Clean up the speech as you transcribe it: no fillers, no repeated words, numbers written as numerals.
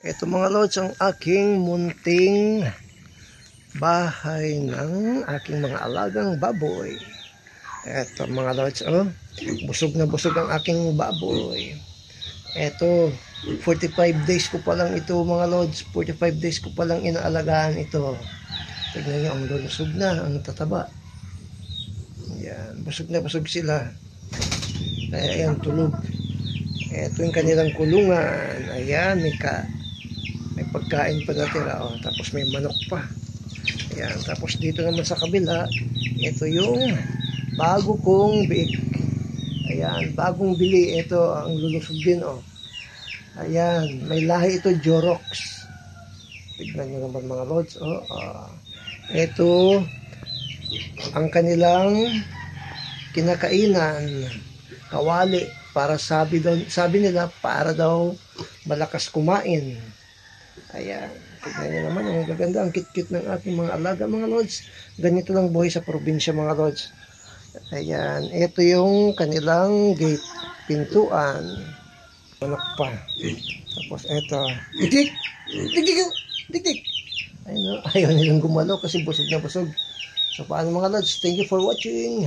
Ito mga lods, ang aking munting bahay ng aking mga alagang baboy. Ito mga lods, busog na busog ang aking baboy. Ito, 45 days ko pa lang ito mga lods, 45 days ko pa lang inaalagaan ito. Tignan nyo, ang lulusog na, ang tataba. Yan, busog na busog sila. Kaya yan, tulog. Ito yung kanilang kulungan. Ayan, may pagkain pa natira. Tapos may manok pa. Ayan, tapos dito naman sa kabila, ito yung bago kong biik. Ayan, bagong bili. Ito, ang lulusog din. Ayan, may lahi ito, Jorox. Tignan nyo naman mga lods. Ito, ang kanilang kinakainan, kawali, para sabi nila, para daw malakas kumain. Ayan, tignan nyo naman, ang gaganda, ang cute-cute ng ating mga alaga mga lods. Ganito lang buhay sa probinsya mga lods. Ayan, ito yung kanilang gate, pintuan. Anak pa. Tapos ito, dik-dik! Dik-dik! Dik-dik! Ayun, ayaw nilang gumalaw kasi busog na busog. So paano mga lods, thank you for watching.